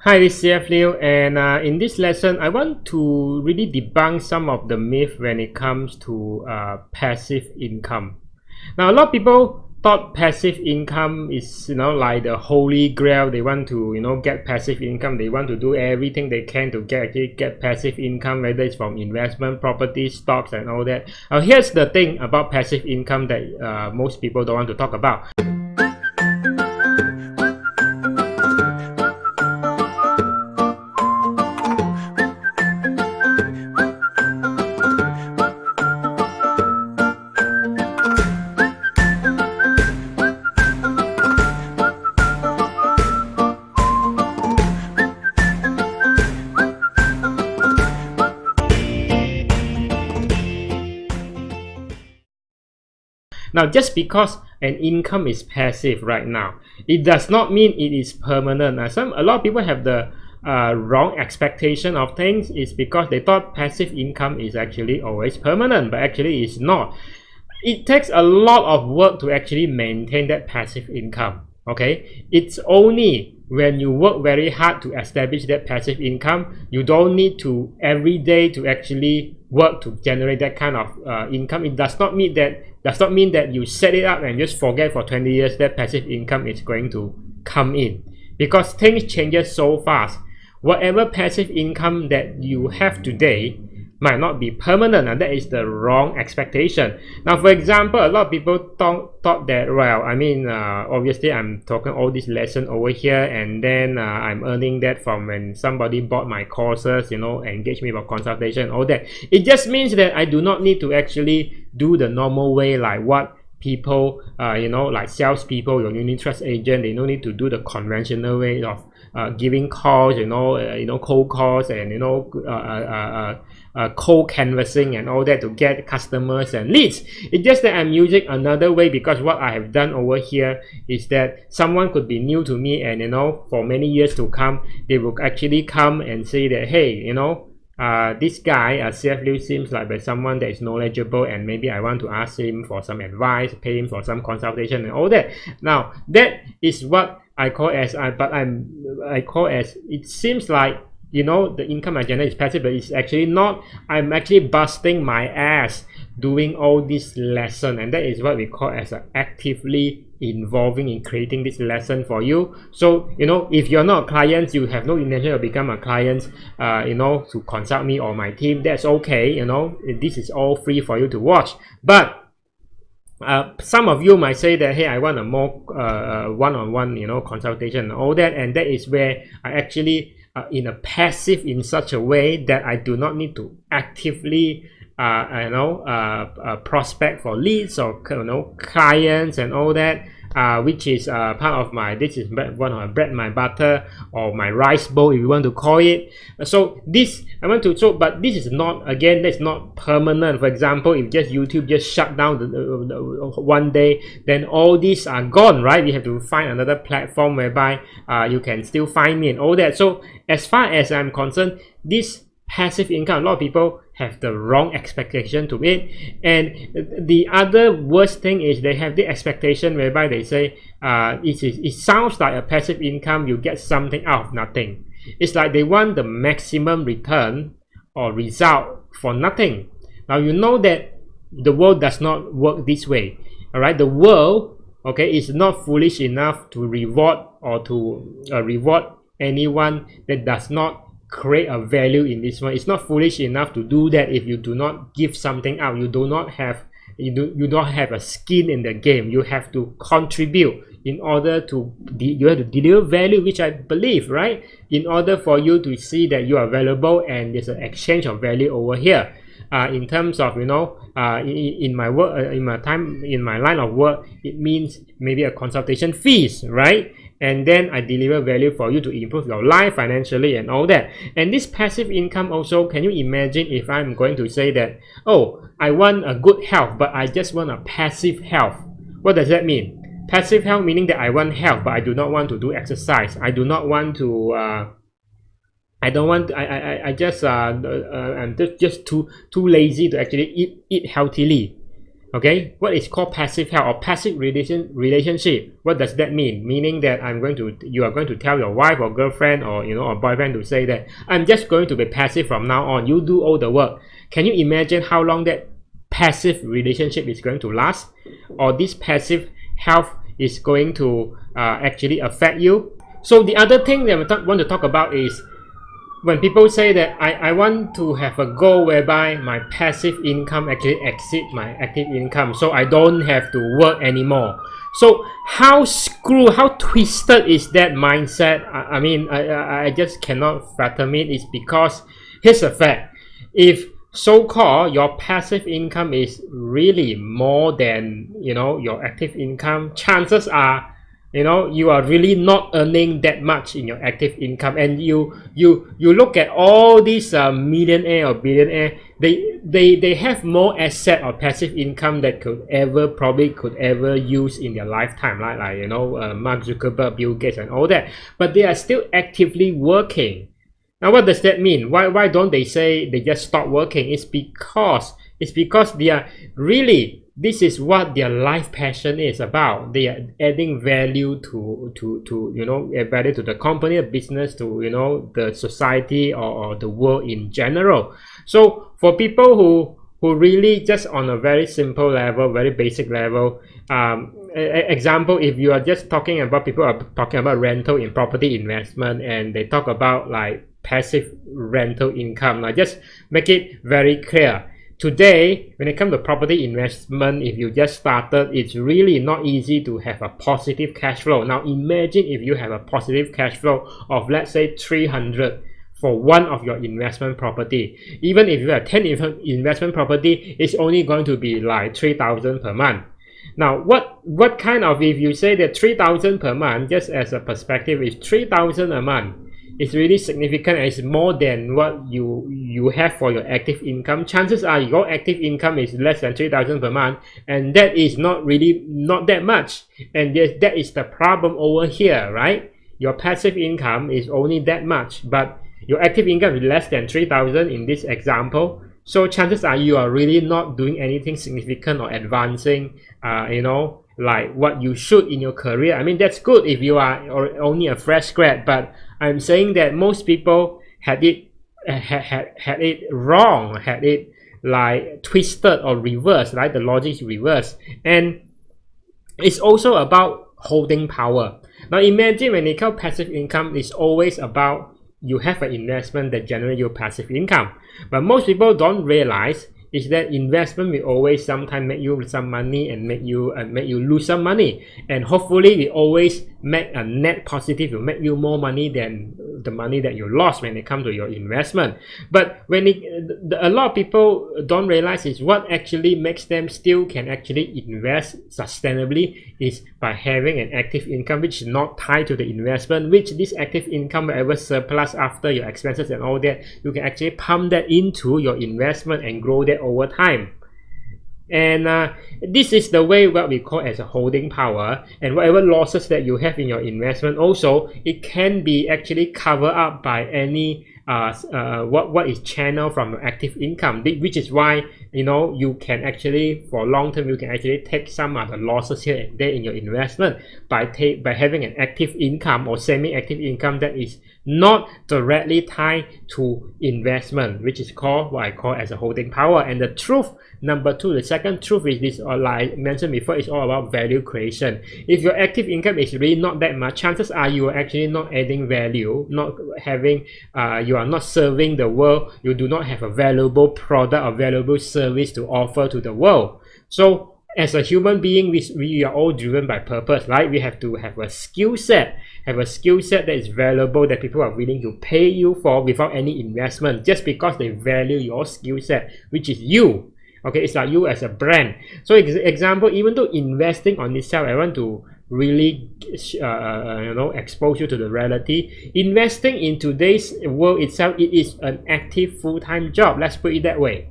Hi, this is CF Liu, and in this lesson, I want to really debunk some of the myth when it comes to passive income. Now, a lot of people thought passive income is, like the holy grail. They want to, get passive income. They want to do everything they can to get passive income, whether it's from investment, property, stocks, and all that. Here's the thing about passive income that most people don't want to talk about. Now, just because an income is passive right now, it does not mean it is permanent. A lot of people have the wrong expectation of things. Is because they thought passive income is actually always permanent, but actually it's not. It takes a lot of work to actually maintain that passive income. Okay, it's only when you work very hard to establish that passive income, you don't need to every day to actually work to generate that kind of income. It does not mean that you set it up and just forget for 20 years that passive income is going to come in, because things changes so fast. Whatever passive income that you have today might not be permanent, and that is the wrong expectation. Now, for example, a lot of people thought that, well, obviously I'm talking all this lesson over here, and then I'm earning that from when somebody bought my courses, engage me for consultation, all that. It just means that I do not need to actually do the normal way, like what people, like salespeople, your unit trust agent, they don't need to do the conventional way of giving calls, cold calls, and cold canvassing and all that to get customers and leads. It's just that I'm using another way, because what I have done over here is that someone could be new to me, and for many years to come, they will actually come and say that, hey, this guy, CF Liu, seems like someone that is knowledgeable, and maybe I want to ask him for some advice, pay him for some consultation and all that. Now, that is what I call as it seems like the income agenda is passive, but it's actually not. I'm actually busting my ass doing all this lesson, and that is what we call as actively involving in creating this lesson for you. So if you're not a client, you have no intention to become a client, to consult me or my team, that's okay. This is all free for you to watch. But some of you might say that, hey, I want a more one-on-one consultation and all that, and that is where I actually in a passive in such a way that I do not need to actively prospect for leads or clients and all that, which is part of this is one of my bread, my butter, or my rice bowl, if you want to call it. So this I want to show, but this is not, again, that's not permanent. For example, if just YouTube just shut down one day, then all these are gone, right? We have to find another platform whereby you can still find me and all that. So as far as I'm concerned, this passive income, a lot of people have the wrong expectation to it. And the other worst thing is they have the expectation whereby they say it sounds like a passive income, you get something out of nothing. It's like they want the maximum return or result for nothing. Now, you know that the world does not work this way. All right, the world, okay, is not foolish enough to reward or to reward anyone that does not create a value in this one. It's not foolish enough to do that if you do not give something out. You don't have a skin in the game. You have to contribute in order to you have to deliver value, which I believe, right, in order for you to see that you are valuable and there's an exchange of value over here. In terms of in my work, in my line of work, it means maybe a consultation fees, right? And then I deliver value for you to improve your life financially and all that. And this passive income also, can you imagine if I'm going to say that, oh, I want a good health, but I just want a passive health? What does that mean? Passive health meaning that I want health, but I do not want to do exercise. I do not want to I'm just too lazy to actually eat healthily. Okay, what is called passive health or passive relationship? What does that mean? Meaning that you are going to tell your wife or girlfriend or or boyfriend to say that I'm just going to be passive from now on. You do all the work. Can you imagine how long that passive relationship is going to last, or this passive health is going to actually affect you? So the other thing that I want to talk about is when people say that I want to have a goal whereby my passive income actually exceeds my active income, so I don't have to work anymore. So how twisted is that mindset? I mean, I just cannot fathom it. It's because here's the fact: if so-called your passive income is really more than your active income, chances are you are really not earning that much in your active income. And you look at all these millionaire or billionaire, they have more asset or passive income that could ever use in their lifetime, like Mark Zuckerberg, Bill Gates and all that, but they are still actively working. Now what does that mean? Why don't they say they just stop working? It's because they are really, this is what their life passion is about. They are adding value to value to the company, the business, to the society or the world in general. So for people who really just on a very simple level, very basic level, example, if you are just talking about, people are talking about rental in property investment, and they talk about like passive rental income. Now just make it very clear. Today, when it comes to property investment, if you just started, it's really not easy to have a positive cash flow. Now imagine if you have a positive cash flow of, let's say, 300 for one of your investment property. Even if you have 10 investment property, it's only going to be like 3,000 per month. Now what kind of, if you say that 3,000 per month, just as a perspective, is 3,000 a month, it's really significant, and it's more than what you have for your active income. Chances are your active income is less than 3,000 per month, and that is not that much. And that is the problem over here, right? Your passive income is only that much, but your active income is less than 3,000 in this example. So chances are you are really not doing anything significant or advancing, like what you should in your career. I mean, that's good if you are only a fresh grad, but I'm saying that most people had it wrong, had it like twisted or reversed, right? The logic is reversed. And it's also about holding power. Now imagine when it comes passive income, it's always about you have an investment that generates your passive income. But most people don't realize is that investment will always sometimes make you some money and make you lose some money, and hopefully we always make a net positive, will make you more money than the money that you lost when it comes to your investment. But when a lot of people don't realize is what actually makes them still can actually invest sustainably is by having an active income which is not tied to the investment, which this active income, whatever surplus after your expenses and all that, you can actually pump that into your investment and grow that over time. And this is the way what we call as a holding power. And whatever losses that you have in your investment, also it can be actually covered up by any what is channeled from your active income, which is why you can actually, for long term, you can actually take some of the losses here and there in your investment by having an active income or semi-active income that is not directly tied to investment, which is called what I call as a holding power. And the truth number two, the second truth is this, or like I mentioned before, it's all about value creation. If your active income is really not that much, chances are you are actually not adding value, not having you are not serving the world, you do not have a valuable product or valuable service to offer to the world. So as a human being, we are all driven by purpose, right? We have to have a skill set that is valuable, that people are willing to pay you for without any investment, just because they value your skill set, which is you. Okay, it's like you as a brand. So example, even though investing on itself, I want to really expose you to the reality. Investing in today's world itself, it is an active full-time job. Let's put it that way.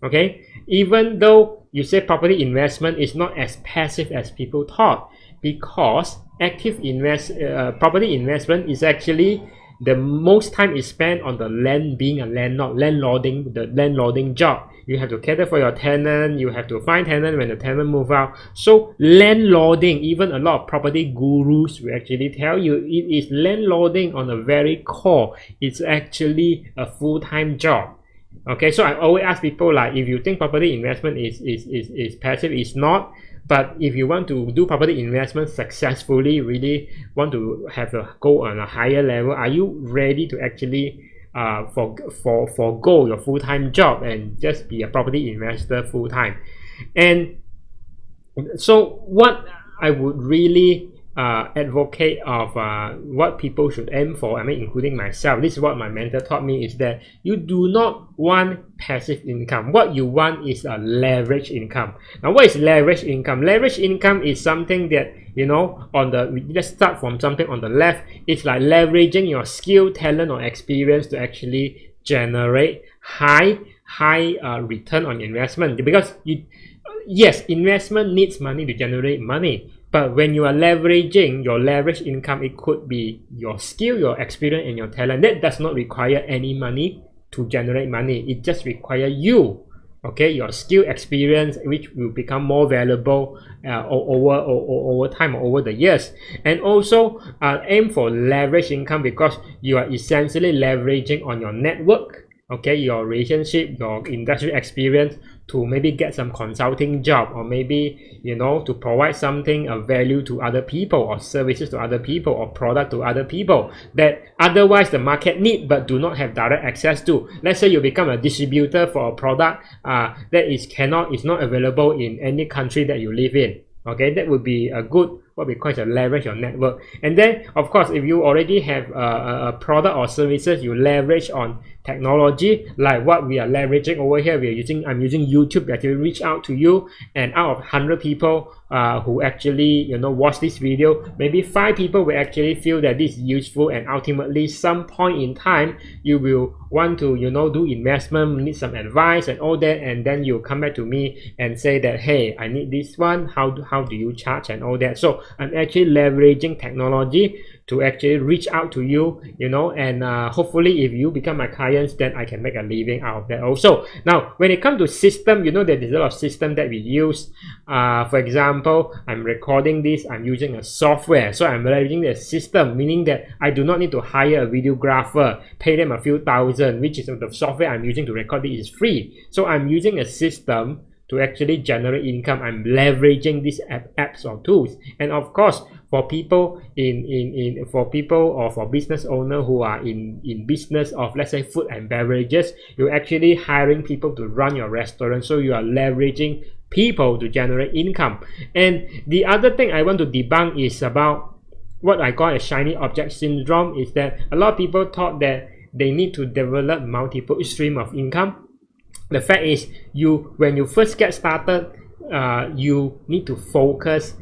Okay, even though you say property investment is not as passive as people thought, because active property investment is actually the most time is spent on the land, being a landlord, the landlording job. you have to cater for your tenant, you have to find tenant when the tenant move out. So landlording, even a lot of property gurus will actually tell you it is landlording on a very core. It's actually a full-time job. Okay, so I always ask people, like, if you think property investment is passive, it's not. But if you want to do property investment successfully, really want to have a go on a higher level, are you ready to actually forgo your full-time job and just be a property investor full-time? And so what I would really advocate of what people should aim for, I mean, including myself, this is what my mentor taught me, is that you do not want passive income. What you want is a leverage income. Now, what is leverage income? Leverage income is something that, you know, let's start from something on the left. It's like leveraging your skill, talent, or experience to actually generate high return on investment. Because yes, investment needs money to generate money. But when you are leveraging your leverage income, it could be your skill, your experience, and your talent. That does not require any money to generate money. It just requires you, okay, your skill, experience, which will become more valuable over time, or over the years. And also aim for leverage income, because you are essentially leveraging on your network, okay, your relationship, your industry experience, to maybe get some consulting job, or maybe, you know, to provide something of value to other people, or services to other people, or product to other people that otherwise the market need but do not have direct access to. Let's say you become a distributor for a product that is not available in any country that you live in. Okay, that would be a good, what we call a leverage your network. And then, of course, if you already have a product or services, you leverage on technology, like what we are leveraging over here. I'm using YouTube to actually reach out to you, and out of 100 people who actually, you know, watch this video, maybe 5 people will actually feel that this is useful, and ultimately some point in time you will want to, you know, do investment, need some advice and all that, and then you come back to me and say that, hey, I need this one, how do you charge and all that. So I'm actually leveraging technology to actually reach out to you, you know, and hopefully if you become my clients, then I can make a living out of that also. Now, when it comes to system, you know, there's a lot of system that we use. For example, I'm recording this, I'm using a software, so I'm leveraging the system, meaning that I do not need to hire a videographer, pay them a few thousand, which is the software I'm using to record this is free. So I'm using a system to actually generate income. I'm leveraging these apps or tools. And of course, for people or for business owner who are in business of, let's say, food and beverages, you're actually hiring people to run your restaurant, so you are leveraging people to generate income. And the other thing I want to debunk is about what I call a shiny object syndrome, is that a lot of people thought that they need to develop multiple stream of income. The fact is, when you first get started, you need to focus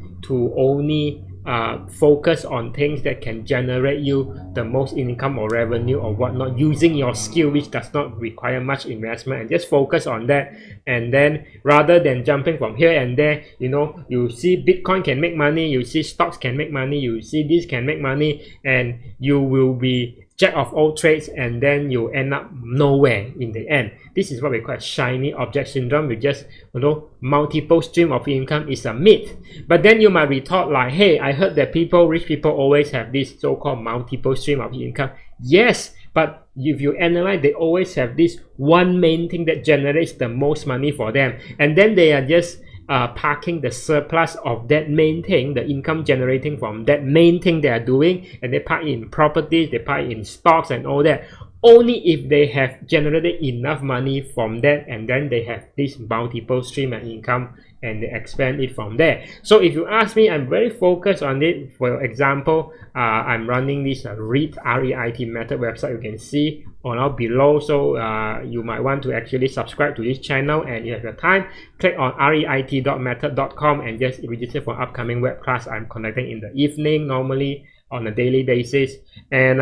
on things that can generate you the most income or revenue or whatnot, using your skill, which does not require much investment, and just focus on that. And then, rather than jumping from here and there, you know, you see Bitcoin can make money, you see stocks can make money, you see this can make money, and you will be jack of all trades, and then you end up nowhere in the end. This is what we call shiny object syndrome. We just, you know, multiple stream of income is a myth. But then you might retort like, hey, I heard that rich people always have this so-called multiple stream of income. Yes, but if you analyze, they always have this one main thing that generates the most money for them, and then they are just parking the surplus of that main thing, the income generating from that main thing they are doing, and they park in properties, they park in stocks and all that, only if they have generated enough money from that, and then they have this multiple stream of income and they expand it from there. So if you ask me, I'm very focused on it. For example, I'm running this REIT method website, you can see on below. So you might want to actually subscribe to this channel, and if you have the time, click on reit.method.com and just register for upcoming web class I'm conducting in the evening, normally on a daily basis. And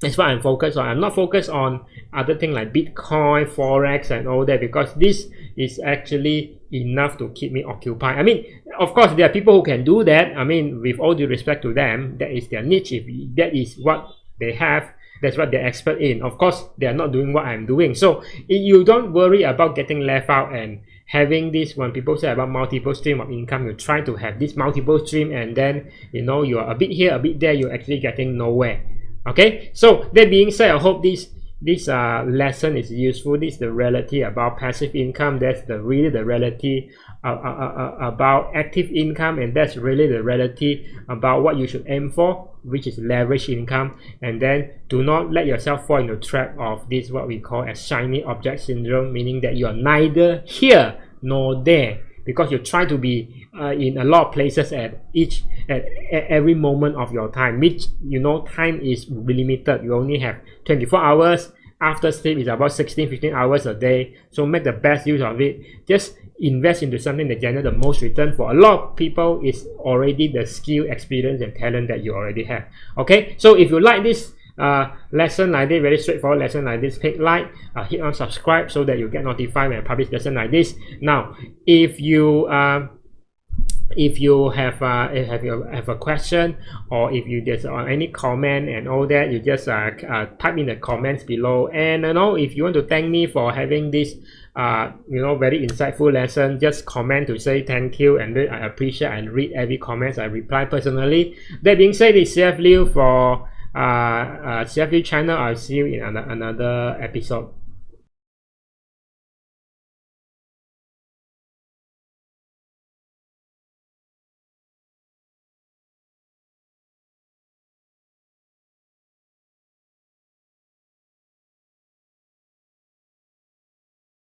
that's what I'm focused on. I'm not focused on other things like Bitcoin, Forex and all that, because this is actually enough to keep me occupied. I mean, of course, there are people who can do that. I mean, with all due respect to them, that is their niche. If that is what they have, That's what they're expert in. Of course, they are not doing what I'm doing. So you don't worry about getting left out and having this. When people say about multiple stream of income, you try to have this multiple stream, and then you're a bit here, a bit there, you're actually getting nowhere. Okay, so that being said, I hope this lesson is useful. This is the reality about passive income. That's really the reality about active income, and that's really the reality about what you should aim for, which is leverage income. And then do not let yourself fall into the trap of this, what we call as shiny object syndrome, meaning that you are neither here nor there, because you try to be in a lot of places at every moment of your time, which time is limited. You only have 24 hours. After sleep is about 16-15 hours a day, so make the best use of it. Just invest into something that generates the most return. For a lot of people, is already the skill, experience, and talent that you already have. Okay, so if you like this lesson like this, very straightforward lesson like this, click like, hit on subscribe so that you get notified when I publish lesson like this. Now, if you have a question, or if you just any comment and all that, you just type in the comments below. And if you want to thank me for having this very insightful lesson, just comment to say thank you, and then I appreciate and read every comment. I reply personally. That being said, it's CF Liu for CF Liu channel. I'll see you in another episode.